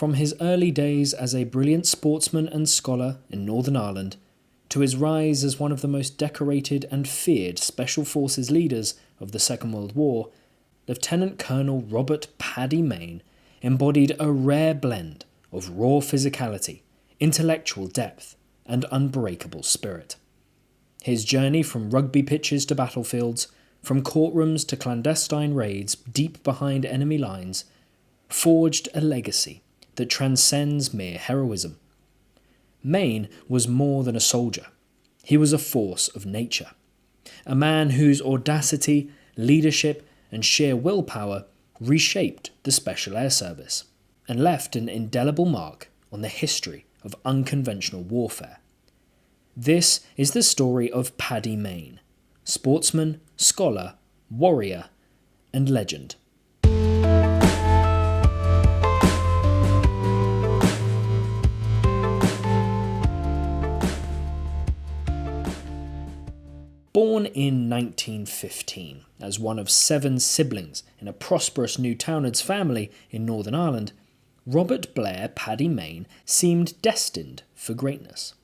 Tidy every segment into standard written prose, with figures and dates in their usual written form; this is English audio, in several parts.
From his early days as a brilliant sportsman and scholar in Northern Ireland, to his rise as one of the most decorated and feared Special Forces leaders of the Second World War, Lieutenant Colonel Robert Paddy Mayne embodied a rare blend of raw physicality, intellectual depth, and unbreakable spirit. His journey from rugby pitches to battlefields, from courtrooms to clandestine raids deep behind enemy lines, forged a legacy that transcends mere heroism. Mayne was more than a soldier. He was a force of nature, a man whose audacity, leadership, and sheer willpower reshaped the Special Air Service and left an indelible mark on the history of unconventional warfare. This is the story of Paddy Mayne, sportsman, scholar, warrior, and legend. Born in 1915 as one of 7 siblings in a prosperous Newtownards family in Northern Ireland, Robert Blair Paddy Mayne seemed destined for greatness.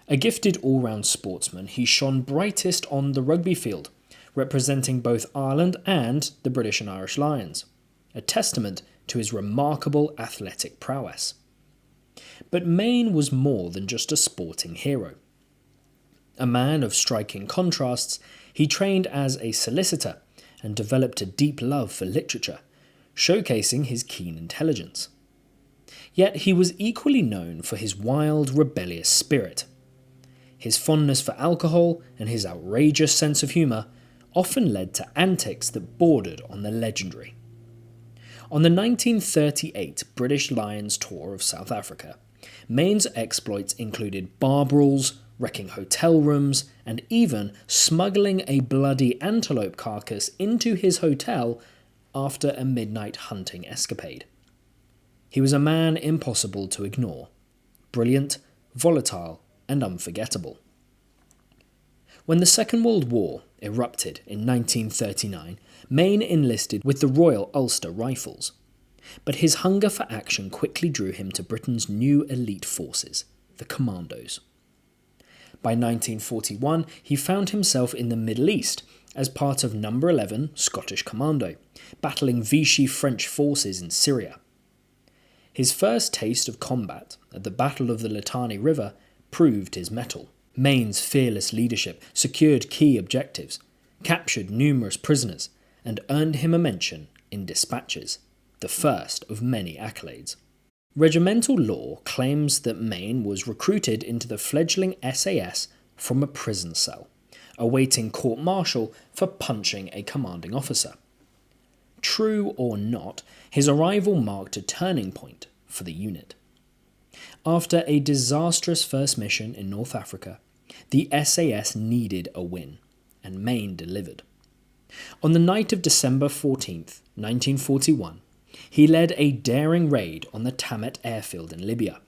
A gifted all-round sportsman, he shone brightest on the rugby field, representing both Ireland and the British and Irish Lions, a testament to his remarkable athletic prowess. But Mayne was more than just a sporting hero. A man of striking contrasts, he trained as a solicitor and developed a deep love for literature, showcasing his keen intelligence. Yet he was equally known for his wild, rebellious spirit. His fondness for alcohol and his outrageous sense of humour often led to antics that bordered on the legendary. On the 1938 British Lions tour of South Africa, Mayne's exploits included bar brawls, wrecking hotel rooms, and even smuggling a bloody antelope carcass into his hotel after a midnight hunting escapade. He was a man impossible to ignore, brilliant, volatile, and unforgettable. When the Second World War erupted in 1939, Mayne enlisted with the Royal Ulster Rifles, but his hunger for action quickly drew him to Britain's new elite forces, the Commandos. By 1941, he found himself in the Middle East as part of No. 11 Scottish Commando, battling Vichy French forces in Syria. His first taste of combat at the Battle of the Litani River proved his mettle. Mayne's fearless leadership secured key objectives, captured numerous prisoners, and earned him a mention in dispatches, the first of many accolades. Regimental law claims that Mayne was recruited into the fledgling SAS from a prison cell, awaiting court-martial for punching a commanding officer. True or not, his arrival marked a turning point for the unit. After a disastrous first mission in North Africa, the SAS needed a win, and Mayne delivered. On the night of December 14th, 1941, he led a daring raid on the Tamet airfield in Libya.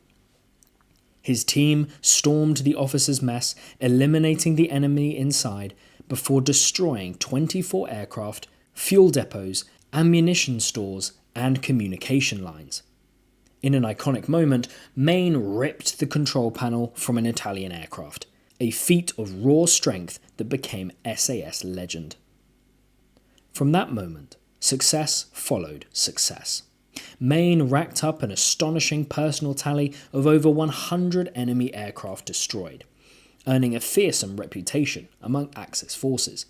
His team stormed the officers' mess, eliminating the enemy inside before destroying 24 aircraft, fuel depots, ammunition stores, and communication lines. In an iconic moment, Mayne ripped the control panel from an Italian aircraft, a feat of raw strength that became SAS legend. From that moment, success followed success. Mayne racked up an astonishing personal tally of over 100 enemy aircraft destroyed, earning a fearsome reputation among Axis forces.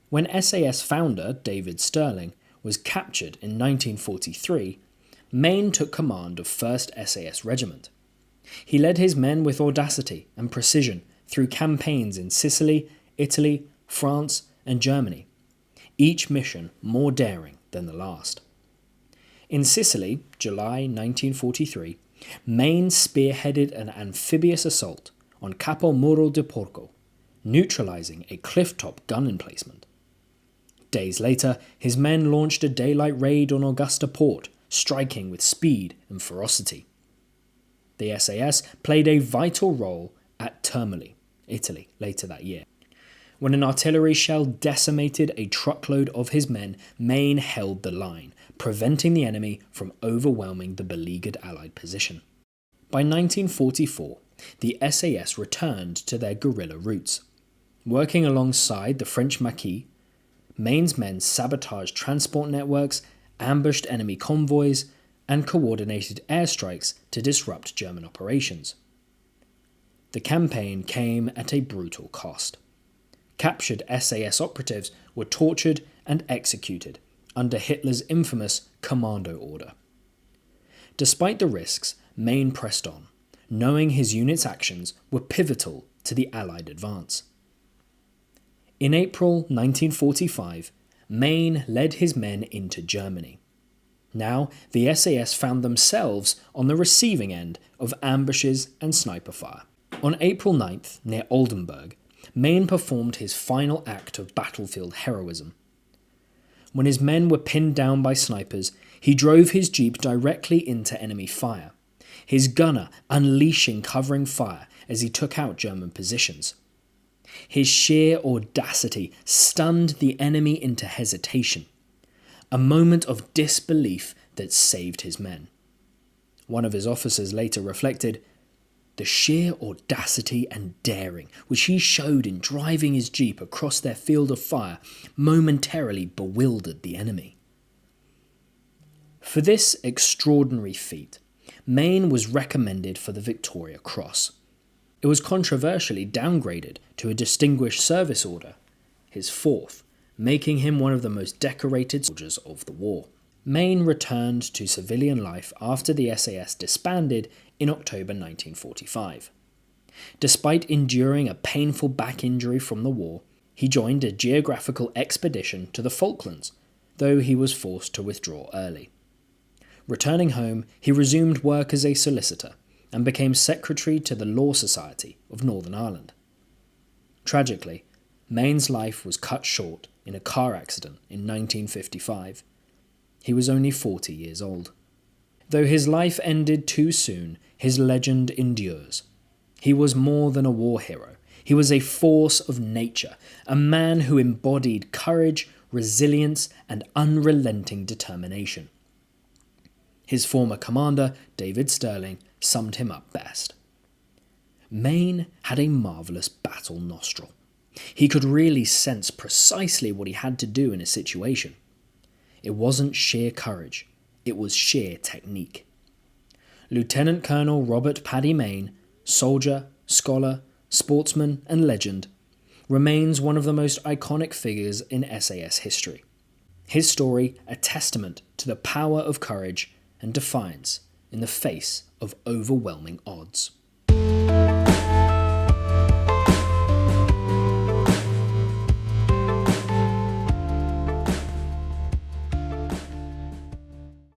When SAS founder David Stirling was captured in 1943, Mayne took command of 1st SAS Regiment. He led his men with audacity and precision through campaigns in Sicily, Italy, France, and Germany, each mission more daring than the last. In Sicily, July 1943, Mayne spearheaded an amphibious assault on Capo Muro di Porco, neutralising a cliff-top gun emplacement. Days later, his men launched a daylight raid on Augusta Port, striking with speed and ferocity. The SAS played a vital role at Termoli, Italy, later that year, When an artillery shell decimated a truckload of his men, Mayne held the line, preventing the enemy from overwhelming the beleaguered Allied position. By 1944, the SAS returned to their guerrilla roots. Working alongside the French Maquis, Mayne's men sabotaged transport networks, ambushed enemy convoys, and coordinated airstrikes to disrupt German operations. The campaign came at a brutal cost. Captured SAS operatives were tortured and executed under Hitler's infamous Commando Order. Despite the risks, Mayne pressed on, knowing his unit's actions were pivotal to the Allied advance. In April 1945, Mayne led his men into Germany. Now, the SAS found themselves on the receiving end of ambushes and sniper fire. On April 9th, near Oldenburg, Mayne performed his final act of battlefield heroism. When his men were pinned down by snipers, he drove his jeep directly into enemy fire, his gunner unleashing covering fire as he took out German positions. His sheer audacity stunned the enemy into hesitation, a moment of disbelief that saved his men. One of his officers later reflected, "The sheer audacity and daring which he showed in driving his jeep across their field of fire momentarily bewildered the enemy." For this extraordinary feat, Mayne was recommended for the Victoria Cross. It was controversially downgraded to a Distinguished Service Order, his fourth, making him one of the most decorated soldiers of the war. Mayne returned to civilian life after the SAS disbanded in October 1945. Despite enduring a painful back injury from the war, he joined a geographical expedition to the Falklands, though he was forced to withdraw early. Returning home, he resumed work as a solicitor and became secretary to the Law Society of Northern Ireland. Tragically, Mayne's life was cut short in a car accident in 1955. He was only 40 years old. Though his life ended too soon, his legend endures. He was more than a war hero. He was a force of nature, a man who embodied courage, resilience, and unrelenting determination. His former commander, David Stirling, summed him up best. Mayne had a marvellous battle nostril. He could really sense precisely what he had to do in a situation. It wasn't sheer courage, it was sheer technique. Lieutenant Colonel Robert Paddy Mayne, soldier, scholar, sportsman, and legend, remains one of the most iconic figures in SAS history. His story a testament to the power of courage and defiance in the face of overwhelming odds.